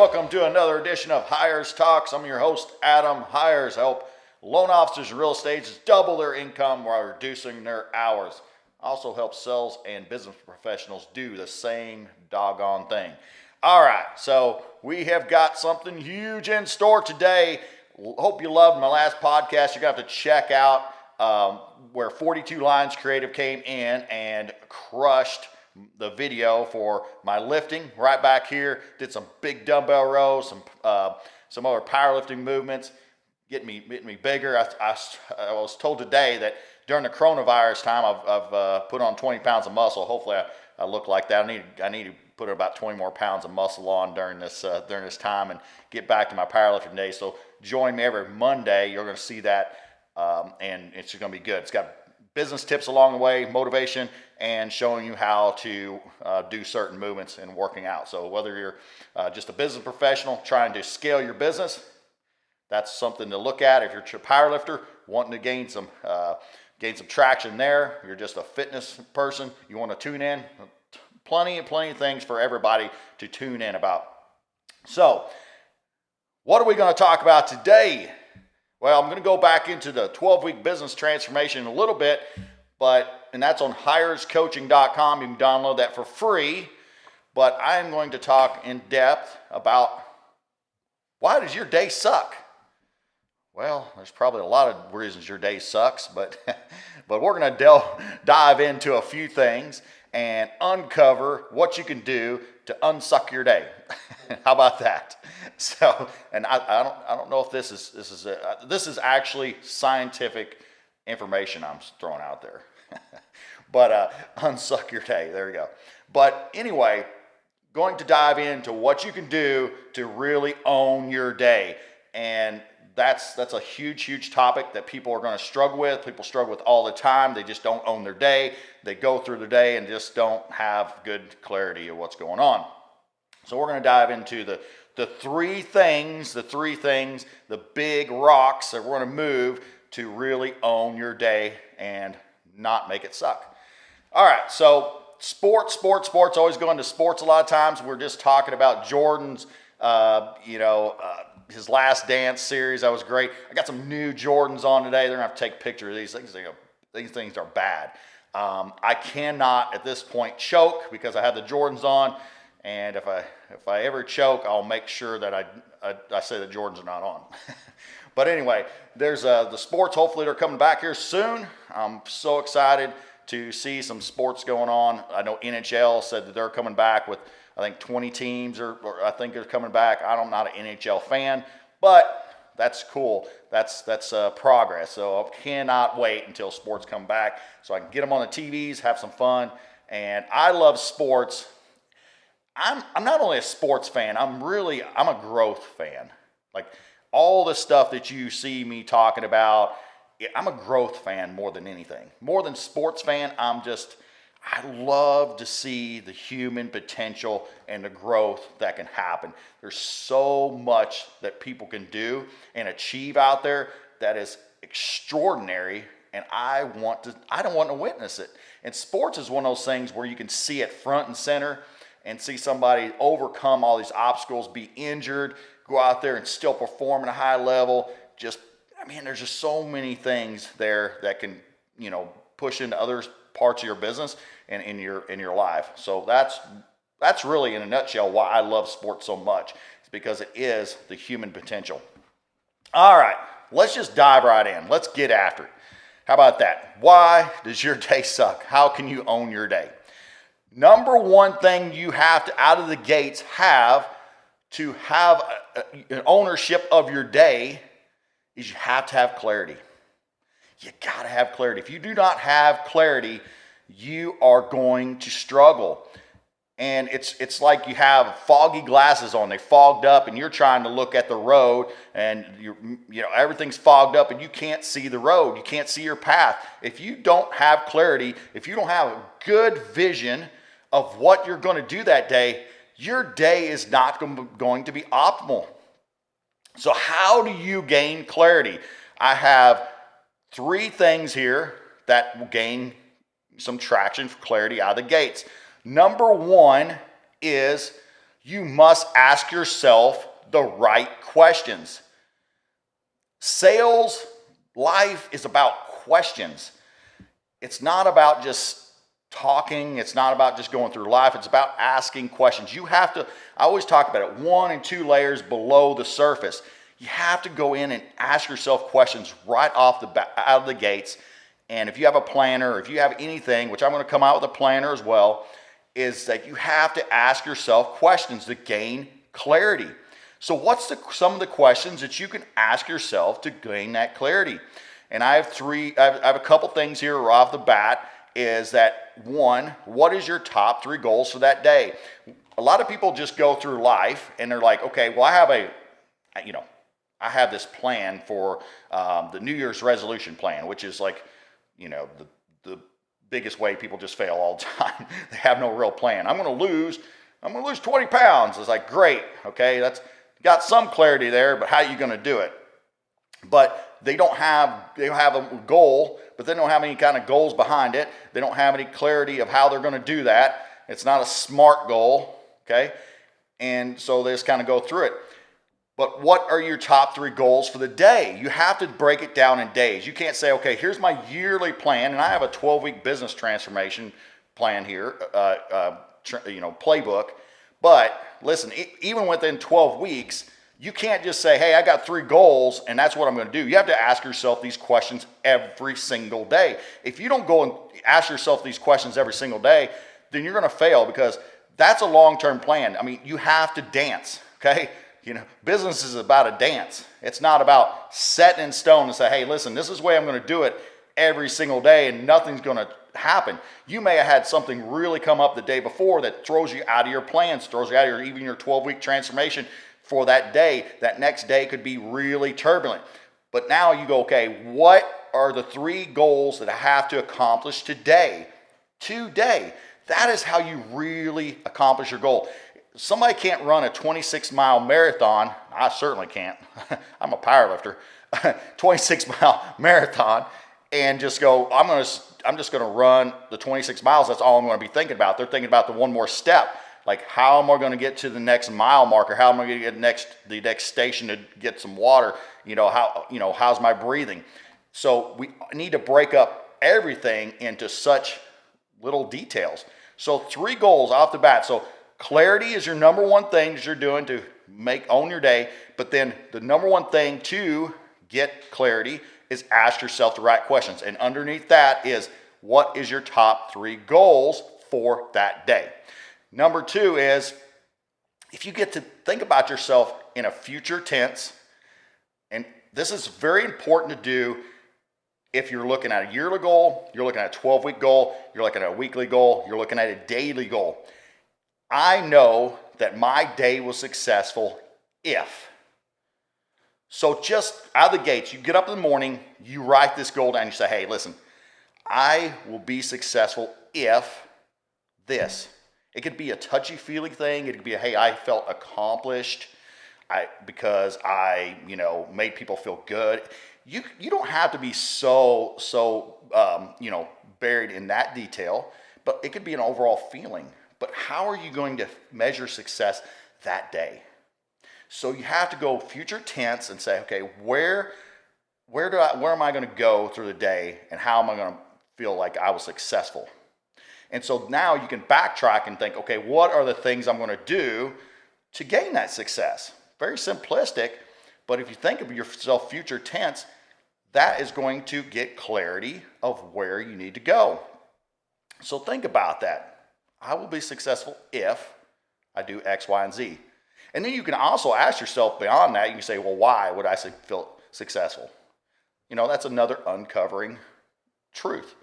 welcome to another edition of Hires Talks. I'm your host, Adam. Hires help loan officers and real estate agents double their income while reducing their hours. Also help sales and business professionals do the same doggone thing. All right, so we have got something huge in store today. Hope you loved my last podcast. You're going to have to check out where 42 Lines Creative came in and crushed the video for my lifting right back here. Did some big dumbbell rows, some other powerlifting movements, getting me bigger. I was told today that during the coronavirus time, I've put on 20 pounds of muscle. Hopefully, I look like that. I need to put about 20 more pounds of muscle on during this time and get back to my powerlifting days. So join me every Monday. You're going to see that, and it's going to be good. It's got business tips along the way, motivation, and showing you how to do certain movements and working out. So whether you're just a business professional trying to scale your business, that's something to look at. If you're a powerlifter wanting to gain some traction there, you're just a fitness person, you want to tune in, plenty of things for everybody to tune in about. So what are we going to talk about today? Well, I'm going to go back into the 12-week business transformation a little bit, and that's on hirescoaching.com. You can download that for free, but I'm going to talk in depth about why does your day suck? Well, there's probably a lot of reasons your day sucks, but we're going to dive into a few things and uncover what you can do to unsuck your day. How about that? So, and I don't know if this is actually scientific information I'm throwing out there, but unsuck your day. There you go. But anyway, going to dive into what you can do to really own your day, and that's a huge topic that people are going to struggle with. People struggle with all the time. They just don't own their day. They go through the day and just don't have good clarity of what's going on. So we're going to dive into the three things, the big rocks that we're going to move to really own your day and not make it suck. All right, so sports, always going to sports a lot of times. We're just talking about Jordan's, his Last Dance series. That was great. I got some new Jordans on today. They're going to have to take pictures of these things. These things are bad. I cannot at this point choke because I have the Jordans on. And if I ever choke, I'll make sure that I say the Jordans are not on. But anyway, there's the sports. Hopefully they're coming back here soon. I'm so excited to see some sports going on. I know NHL said that they're coming back with, I think 20 teams, or I think they're coming back. I'm not an NHL fan, but that's cool. That's progress. So I cannot wait until sports come back so I can get them on the TVs, have some fun. And I love sports. I'm not only a sports fan, I'm a growth fan. Like all the stuff that you see me talking about, I'm a growth fan more than anything. More than sports fan, I love to see the human potential and the growth that can happen. There's so much that people can do and achieve out there that is extraordinary, and I don't want to witness it. And sports is one of those things where you can see it front and center and see somebody overcome all these obstacles, be injured, go out there and still perform at a high level. There's just so many things there that can, push into other parts of your business and in your life. So that's really in a nutshell why I love sports so much. It's because it is the human potential. All right, let's just dive right in. Let's get after it. How about that? Why does your day suck? How can you own your day? Number one thing you have to, out of the gates, have to have an ownership of your day is you have to have clarity. You got to have clarity. If you do not have clarity, you are going to struggle. And it's like you have foggy glasses on. They fogged up, and you're trying to look at the road, and everything's fogged up, and you can't see the road. You can't see your path. If you don't have clarity, if you don't have a good vision of what you're going to do that day, your day is not going to be optimal. So how do you gain clarity? I have three things here that will gain some traction for clarity out of the gates. Number one is You must ask yourself the right questions. Sales life is about questions. It's not about just talking. It's not about just going through life. It's about asking questions. You have to, I always talk about it, 1 and 2 layers below the surface. You have to go in and ask yourself questions right off the bat, out of the gates. And if you have a planner, or if you have anything, which I'm going to come out with a planner as well, is that you have to ask yourself questions to gain clarity. So what's some of the questions that you can ask yourself to gain that clarity? And I have a couple things here right off the bat. Is that 1, what is your top 3 goals for that day? A lot of people just go through life and they're like, okay, well, I have this plan for the New Year's resolution plan, which is like, the biggest way people just fail all the time. They have no real plan. I'm going to lose 20 pounds. It's like, great. Okay. That's got some clarity there, but how are you going to do it? But they have a goal, but they don't have any kind of goals behind it. They don't have any clarity of how they're going to do that. It's not a SMART goal, okay? And so they just kind of go through it. But what are your top 3 goals for the day? You have to break it down in days. You can't say, okay, here's my yearly plan, and I have a 12-week business transformation plan here, playbook. But listen, even within 12 weeks, you can't just say, hey, I got 3 goals and that's what I'm going to do. You have to ask yourself these questions every single day. If you don't go and ask yourself these questions every single day, then you're going to fail, because that's a long-term plan. I mean, you have to dance, okay? Business is about a dance. It's not about setting in stone and say, hey, listen, this is the way I'm going to do it every single day and nothing's going to happen. You may have had something really come up the day before that throws you out of your plans, throws you out of even your 12-week transformation for that day. That next day could be really turbulent. But now you go, okay, what are the 3 goals that I have to accomplish today? That is how you really accomplish your goal. Somebody can't run a 26-mile marathon. I certainly can't. I'm a powerlifter. 26-mile marathon and just go, I'm just going to run the 26 miles. That's all I'm going to be thinking about. They're thinking about the one more step. Like, how am I going to get to the next mile marker? How am I going to get the next station to get some water? How's my breathing? So we need to break up everything into such little details. So 3 goals off the bat. So clarity is your number 1 thing that you're doing to own your day. But then the number 1 thing to get clarity is ask yourself the right questions. And underneath that is, what is your top 3 goals for that day? Number 2 is, if you get to think about yourself in a future tense, and this is very important to do if you're looking at a yearly goal, you're looking at a 12-week goal, you're looking at a weekly goal, you're looking at a daily goal. I know that my day was successful if. So just out of the gates, you get up in the morning, you write this goal down, you say, hey, listen, I will be successful if this. It could be a touchy-feely thing. It could be hey, I felt accomplished because I, made people feel good. You don't have to be so buried in that detail, but it could be an overall feeling. But how are you going to measure success that day? So you have to go future tense and say, okay, where am I going to go through the day, and how am I going to feel like I was successful? And so now you can backtrack and think, okay, what are the things I'm going to do to gain that success? Very simplistic, but if you think of yourself future tense, that is going to get clarity of where you need to go. So think about that. I will be successful if I do X, Y, and Z. And then you can also ask yourself beyond that, you can say, well, why would I feel successful? That's another uncovering truth.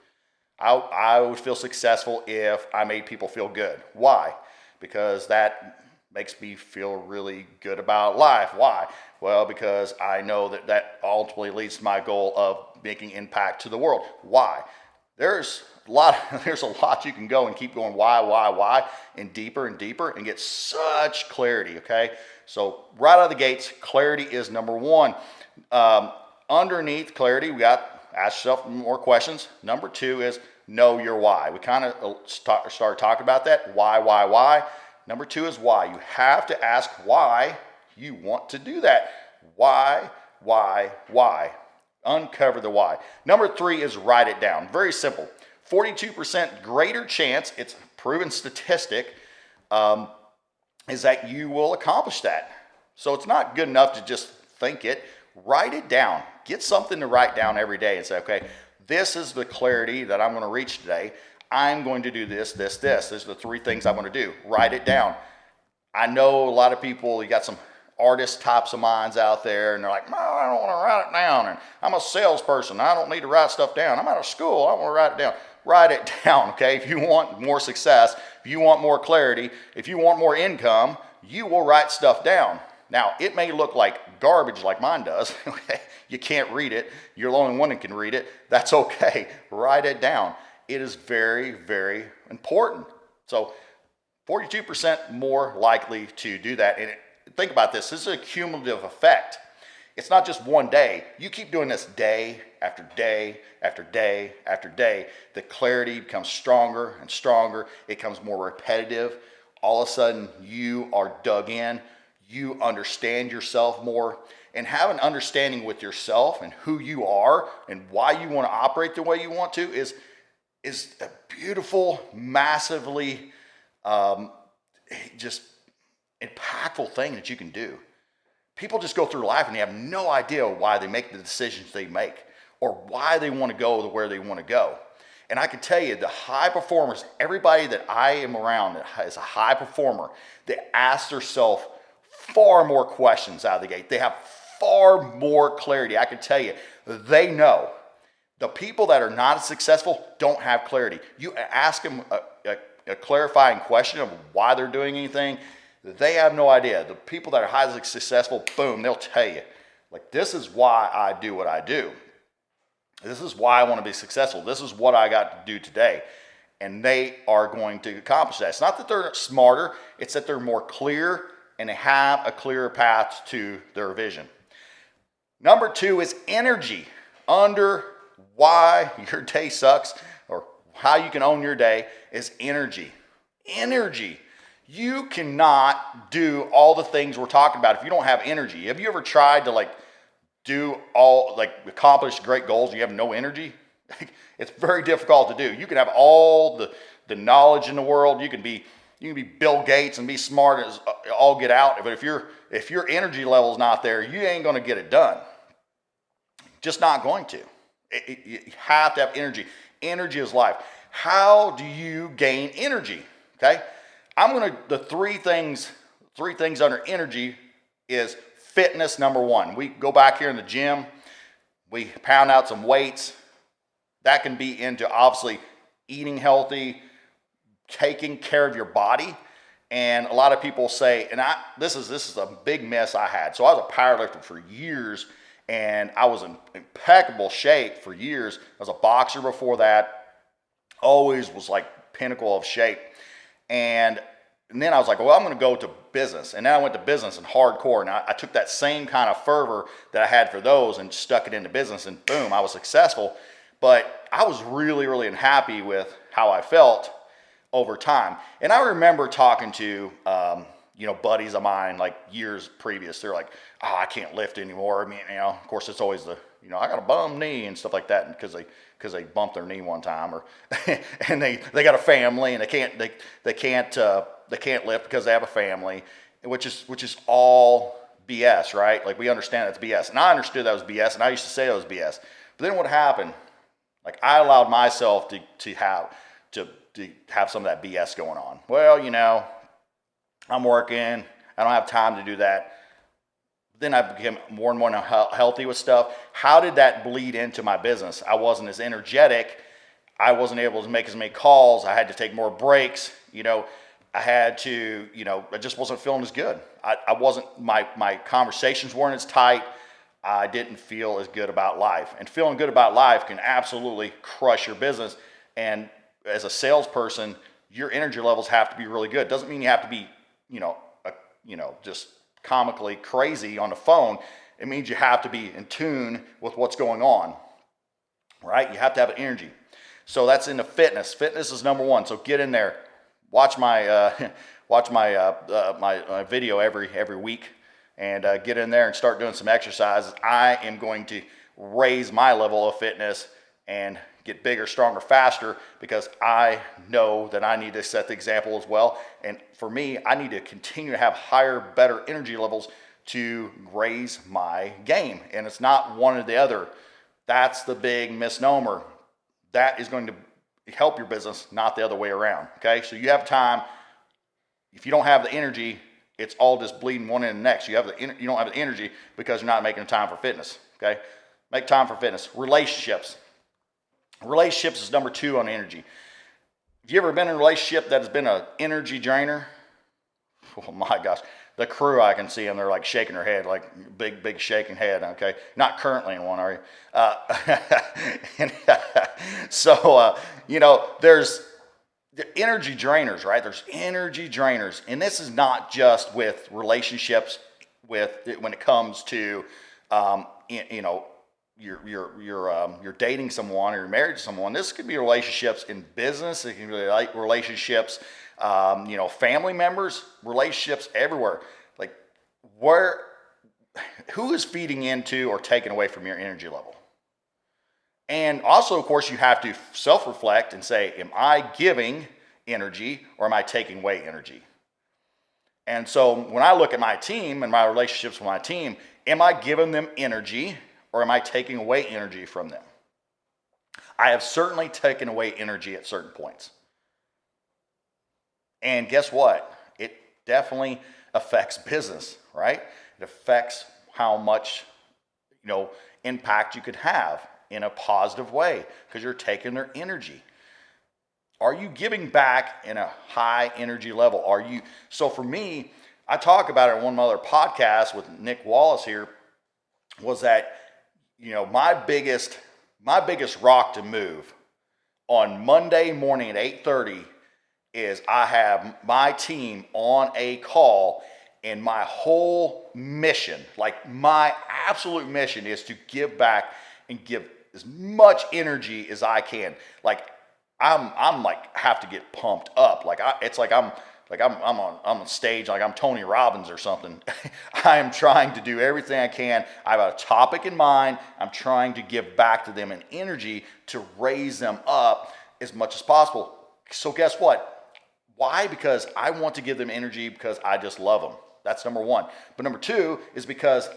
I would feel successful if I made people feel good. Why? Because that makes me feel really good about life. Why? Well, because I know that ultimately leads to my goal of making impact to the world. Why? There's a lot you can go and keep going why, and deeper and get such clarity, okay? So right out of the gates, clarity is number 1. Underneath clarity, we got ask yourself more questions. Number 2 is know your why. We kind of started talking about that. Why? Number two is why. You have to ask why you want to do that. Why? Uncover the why. Number three is write it down. Very simple. 42% greater chance, it's a proven statistic, is that you will accomplish that. So it's not good enough to just think it. Write it down. Get something to write down every day and say, okay, this is the clarity that I'm going to reach today. I'm going to do this. These are the three things I'm going to do. Write it down. I know a lot of people, you got some artist types of minds out there, and they're like, no, I don't want to write it down. And I'm a salesperson. I don't need to write stuff down. I'm out of school. I want to write it down. Write it down, okay? If you want more success, if you want more clarity, if you want more income, you will write stuff down. Now, it may look like garbage like mine does, okay? You can't read it. You're the only one that can read it. That's okay. Write it down. It is very, very important. So 42% more likely to do that. And think about this. This is a cumulative effect. It's not just one day. You keep doing this day after day after day after day. The clarity becomes stronger and stronger. It becomes more repetitive. All of a sudden, you are dug in. You understand yourself more. And have an understanding with yourself and who you are and why you want to operate the way you want to is a beautiful, massively just impactful thing that you can do. People just go through life and they have no idea why they make the decisions they make or why they want to go to where they want to go. And I can tell you, the high performers, everybody that I am around that is a high performer, they ask themselves far more questions out of the gate. They have far more clarity. I can tell you, they know. The people that are not as successful don't have clarity. You ask them a clarifying question of why they're doing anything, they have no idea. The people that are highly successful, boom, they'll tell you, like, this is why I do what I do. This is why I want to be successful. This is what I got to do today. And they are going to accomplish that. It's not that they're smarter, it's that they're more clear and they have a clearer path to their vision. Number two is energy. Under why your day sucks or how you can own your day is energy. Energy. You cannot do all the things we're talking about if you don't have energy. Have you ever tried to accomplish great goals and you have no energy? It's very difficult to do. You can have all the knowledge in the world. You can be Bill Gates and be smart as all get out. But if your energy level is not there, you ain't going to get it done. Just not going to. You have to have energy. Energy is life. How do you gain energy? Okay. The three things under energy is fitness, number one. We go back here in the gym, we pound out some weights. That can be into obviously eating healthy, taking care of your body. And a lot of people say, and this is a big mess I had. So I was a powerlifter for years and I was in impeccable shape for years. I was a boxer before that, always was like pinnacle of shape. And then I was like, well, I'm going to go to business. And then I went to business and hardcore. And I took that same kind of fervor that I had for those and stuck it into business. And boom, I was successful. But I was really, really unhappy with how I felt over time. And I remember talking to, buddies of mine like years previous. They're like, oh, I can't lift anymore. I mean, of course, it's always I got a bum knee and stuff like that because they bumped their knee one time, or and they got a family and they can't lift because they have a family, which is all BS, right? Like, we understand that's BS, and I understood that was BS, and I used to say it was BS. But then what happened? Like, I allowed myself to have some of that BS going on. Well, I'm working, I don't have time to do that. Then I became more and more healthy with stuff. How did that bleed into my business? I wasn't as energetic. I wasn't able to make as many calls. I had to take more breaks. I had to, I just wasn't feeling as good. I wasn't, my conversations weren't as tight. I didn't feel as good about life. And feeling good about life can absolutely crush your business. And as a salesperson, your energy levels have to be really good. Doesn't mean you have to be, just comically crazy on the phone. It means you have to be in tune with what's going on, right? You have to have energy. So that's into fitness. Fitness is number one. So get in there. Watch my watch my video every week, and get in there and start doing some exercises, I am going to raise my level of fitness and get bigger, stronger, faster, because I know that I need to set the example as well. And for me, I need to continue to have higher, better energy levels to raise my game. And it's not one or the other. That's the big misnomer. That is going to help your business, not the other way around. Okay, so you have time. If you don't have the energy, it's all just bleeding one into the next. You don't have the energy because you're not making time for fitness. Okay, make time for fitness. Relationships is number 2 on energy. Have you ever been in a relationship that has been an energy drainer? Oh my gosh, the crew, I can see them, they're like shaking their head, like big shaking head. Okay, not currently in one, are you? So there's the energy drainers, right? There's energy drainers, and this is not just with relationships. When it comes to you're dating someone or you're married to someone. This could be relationships in business. It can be like relationships, family members, relationships everywhere. Like who is feeding into or taking away from your energy level? And also, of course, you have to self-reflect and say, am I giving energy or am I taking away energy? And so when I look at my team and my relationships with my team, am I giving them energy or am I taking away energy from them? I have certainly taken away energy at certain points. And guess what? It definitely affects business, right? It affects how much, impact you could have in a positive way because you're taking their energy. Are you giving back in a high energy level? So for me, I talk about it in one of my other podcasts with Nick Wallace here, was that, my biggest rock to move on Monday morning at 8:30 is I have my team on a call, and my whole mission, like my absolute mission, is to give back and give as much energy as I can. Like I'm like have to get pumped up. I'm on stage like I'm Tony Robbins or something. I am trying to do everything I can. I have a topic in mind. I'm trying to give back to them an energy to raise them up as much as possible. So guess what? Why? Because I want to give them energy because I just love them. That's number 1. But number 2 is because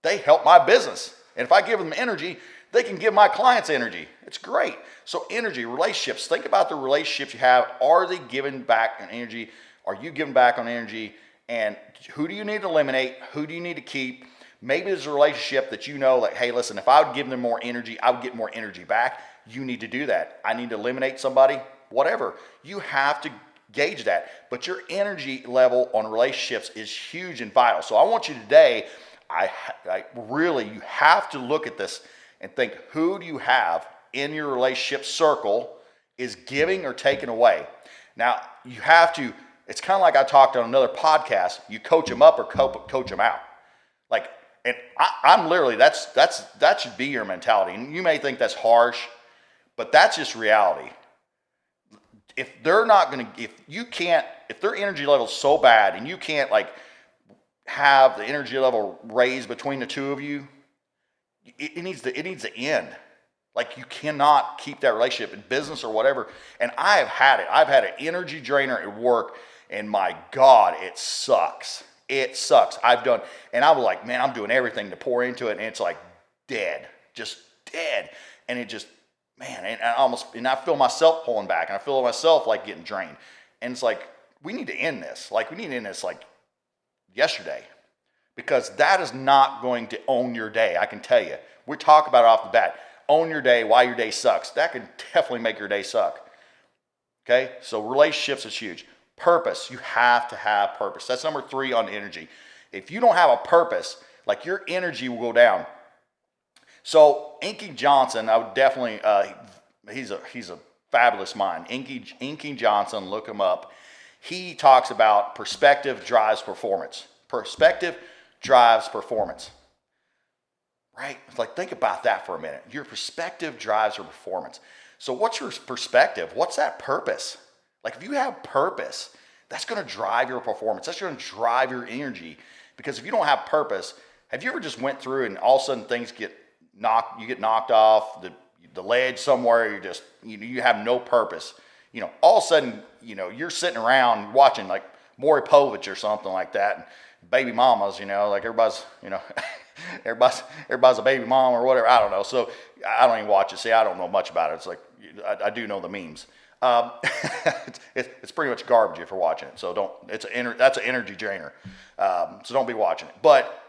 they help my business. And if I give them energy, they can give my clients energy. It's great. So energy, relationships. Think about the relationships you have. Are they giving back on energy? Are you giving back on energy? And who do you need to eliminate? Who do you need to keep? Maybe there's a relationship that like, hey, listen, if I would give them more energy, I would get more energy back. You need to do that. I need to eliminate somebody, whatever. You have to gauge that. But your energy level on relationships is huge and vital. So I want you today, you have to look at this and think, who do you have in your relationship circle is giving or taking away? Now, you have to, it's kind of like I talked on another podcast, you coach them up or coach them out. And I'm literally, that should be your mentality. And you may think that's harsh, but that's just reality. If they're not going to, if their energy level is so bad and you can't have the energy level raised between the two of you, it needs to end. Like, you cannot keep that relationship in business or whatever. And I've had it. I've had an energy drainer at work, and my God, it sucks. It sucks. And I was like, man, I'm doing everything to pour into it, and it's like dead, just dead. And it just, man, and I feel myself pulling back, and I feel myself like getting drained. And it's like, we need to end this. We need to end this yesterday. Because that is not going to own your day, I can tell you. We talk about it off the bat. Own your day, why your day sucks. That can definitely make your day suck. Okay? So relationships is huge. Purpose. You have to have purpose. That's number 3 on energy. If you don't have a purpose, your energy will go down. So Inky Johnson, I would definitely, he's a fabulous mind. Inky Johnson, look him up. He talks about perspective drives performance. Perspective drives performance, right? Think about that for a minute. Your perspective drives your performance. So what's your perspective? What's that purpose? If you have purpose, That's going to drive your performance. That's going to drive your energy. Because if you don't have purpose, have you ever just went through and all of a sudden things get knocked, you get knocked off the ledge somewhere, you have no purpose. All of a sudden, you're sitting around watching like Maury Povich or something like that, and baby mamas, like everybody's, everybody's a baby mom or whatever. I don't know. So I don't even watch it. See, I don't know much about it. It's like, I do know the memes. It's pretty much garbage if you're watching it. So that's an energy drainer. So don't be watching it. But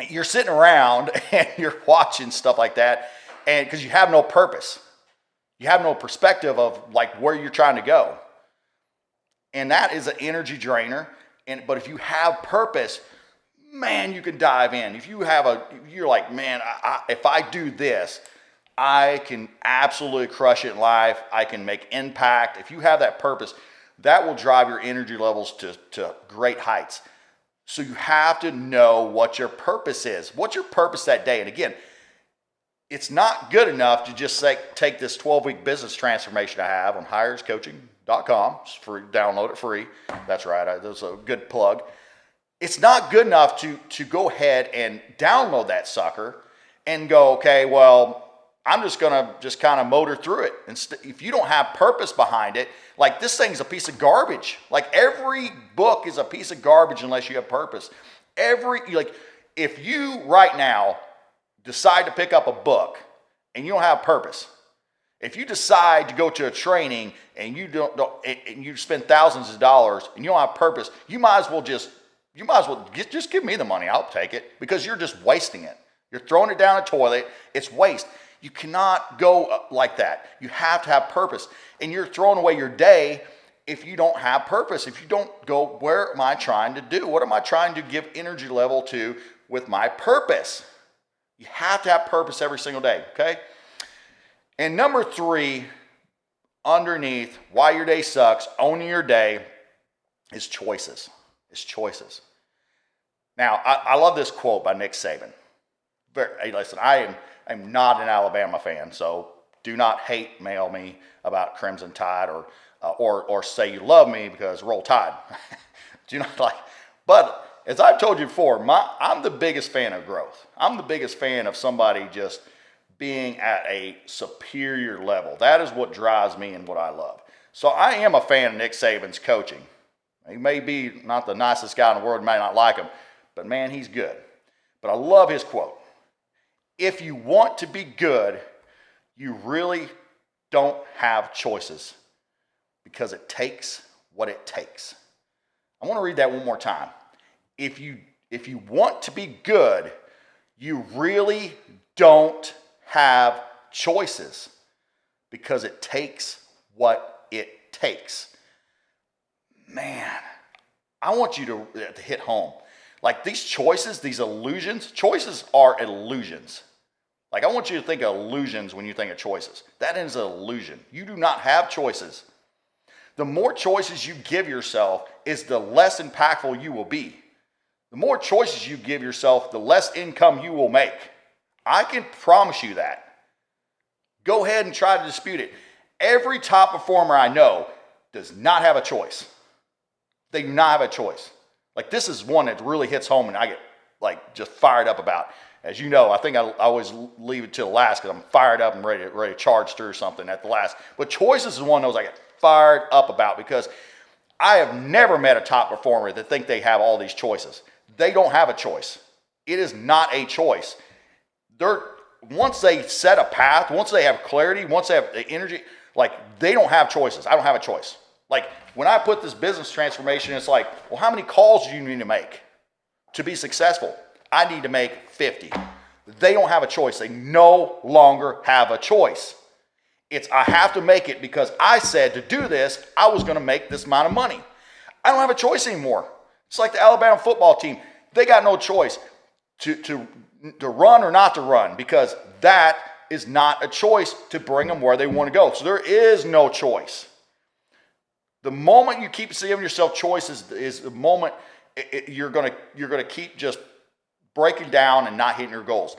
you're sitting around and you're watching stuff like that, and because you have no purpose, you have no perspective of like where you're trying to go, and that is an energy drainer. But if you have purpose, man, you can dive in. If you're like, man, if I do this, I can absolutely crush it in life. I can make impact. If you have that purpose, that will drive your energy levels to great heights. So you have to know what your purpose is. What's your purpose that day? And again, it's not good enough to just take this 12-week business transformation I have on hirescoaching.com. It's free, download it free. That's right. That's a good plug. It's not good enough to go ahead and download that sucker and go, okay, well, I'm just going to kind of motor through it. And if you don't have purpose behind it, like this thing's a piece of garbage. Like every book is a piece of garbage unless you have purpose. If you right now decide to pick up a book and you don't have purpose, if you decide to go to a training and and you spend thousands of dollars and you don't have purpose, you might as well just give me the money. I'll take it, because you're just wasting it. You're throwing it down a toilet. It's waste. You cannot go like that. You have to have purpose. And you're throwing away your day if you don't have purpose. If you don't go, where am I trying to do? What am I trying to give energy level to with my purpose? You have to have purpose every single day, okay? And number 3, underneath why your day sucks, owning your day, is choices. It's choices. Now, I love this quote by Nick Saban. Hey, listen, I'm not an Alabama fan, so do not hate mail me about Crimson Tide or say you love me because Roll Tide. Do not like. But as I've told you before, I'm the biggest fan of growth. I'm the biggest fan of somebody just being at a superior level. That is what drives me and what I love. So I am a fan of Nick Saban's coaching. He may be not the nicest guy in the world, you may not like him, but man, he's good. But I love his quote. If you want to be good, you really don't have choices, because it takes what it takes. I want to read that one more time. If you want to be good, you really don't have choices, because it takes what it takes. Man, I want you to hit home. Like these choices, these illusions, choices are illusions. Like I want you to think of illusions when you think of choices. That is an illusion. You do not have choices. The more choices you give yourself is the less impactful you will be. The more choices you give yourself, the less income you will make. I can promise you that. Go ahead and try to dispute it. Every top performer I know does not have a choice. They do not have a choice. Like this is one that really hits home and I get like just fired up about. As you know, I think I always leave it till last because I'm fired up and ready to charge through something at the last. But choices is one of those I get fired up about, because I have never met a top performer that think they have all these choices. They don't have a choice. It is not a choice. Once they set a path, once they have clarity, once they have the energy, like they don't have choices. I don't have a choice. Like when I put this business transformation, it's like, well, how many calls do you need to make to be successful? I need to make 50. They don't have a choice. They no longer have a choice. I have to make it because I said to do this, I was going to make this amount of money. I don't have a choice anymore. It's like the Alabama football team. They got no choice to run or not to run, because that is not a choice to bring them where they want to go. So there is no choice. The moment you keep giving yourself choices is the moment you're going to keep just breaking down and not hitting your goals.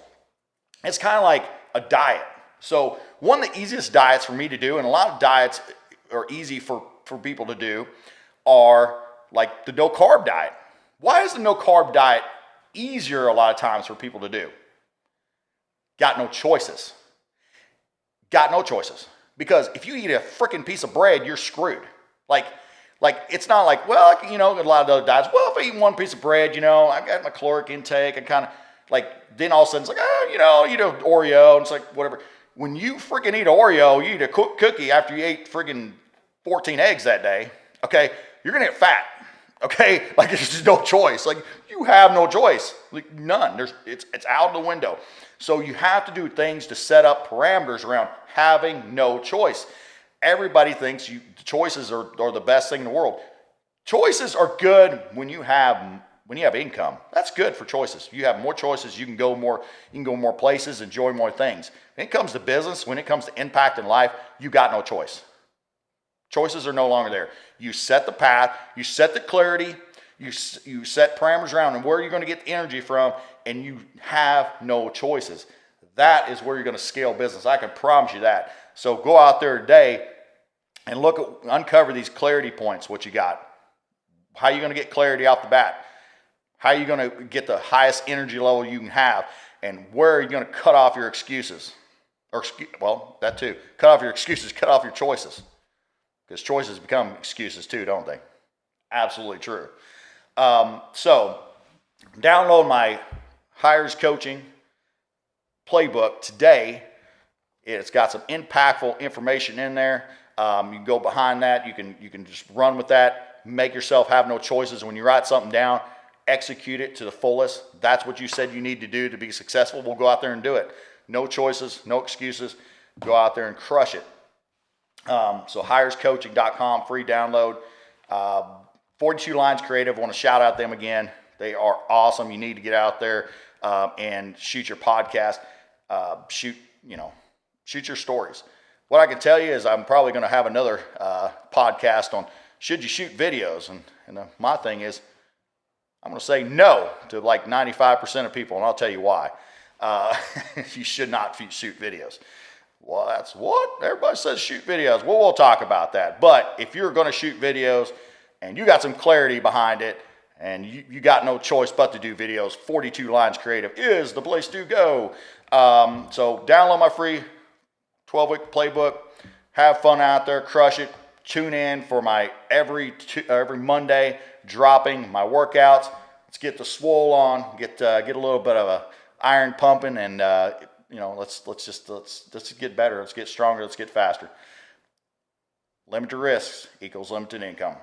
It's kind of like a diet. So one of the easiest diets for me to do, and a lot of diets are easy for people to do, are like the no carb diet. Why is the no carb diet easier a lot of times for people to do? Got no choices. Got no choices. Because if you eat a freaking piece of bread, you're screwed. Like it's not like, well, a lot of other diets, well, if I eat one piece of bread, I've got my caloric intake, I kind of like, then all of a sudden it's like, you eat an Oreo, and it's like, whatever. When you freaking eat an Oreo, you eat a cookie after you ate freaking 14 eggs that day, okay, you're going to get fat, okay? Like, there's just no choice. Like, you have no choice. Like, none. It's out the window. So you have to do things to set up parameters around having no choice. Everybody thinks choices are the best thing in the world. Choices are good when you have income. That's good for choices. You have more choices. You can go more places, enjoy more things. When it comes to business, when it comes to impact in life, you got no choice. Choices are no longer there. You set the path. You set the clarity. You set parameters around and where you're going to get the energy from, and you have no choices. That is where you're going to scale business. I can promise you that. So go out there today and uncover these clarity points, what you got. How are you going to get clarity off the bat? How are you going to get the highest energy level you can have? And where are you going to cut off your excuses? That too. Cut off your excuses, cut off your choices. Because choices become excuses too, don't they? Absolutely true. So download my Hires Coaching playbook today. It's got some impactful information in there. You can go behind that. You can just run with that. Make yourself have no choices. When you write something down, execute it to the fullest. That's what you said you need to do to be successful. We'll go out there and do it. No choices, no excuses. Go out there and crush it. So hirescoaching.com, free download. 42 Lines Creative, I want to shout out them again. They are awesome. You need to get out there and shoot your podcast. Shoot your stories. What I can tell you is I'm probably going to have another podcast on should you shoot videos. And my thing is I'm going to say no to like 95% of people, and I'll tell you why. You should not shoot videos. Well, that's what? Everybody says shoot videos. Well, we'll talk about that. But if you're going to shoot videos and you got some clarity behind it and you got no choice but to do videos, 42 Lines Creative is the place to go. So download my free 12-week playbook. Have fun out there. Crush it. Tune in for my every Monday dropping my workouts. Let's get the swole on. Get a little bit of a iron pumping, and let's get better. Let's get stronger. Let's get faster. Limited risks equals limited income.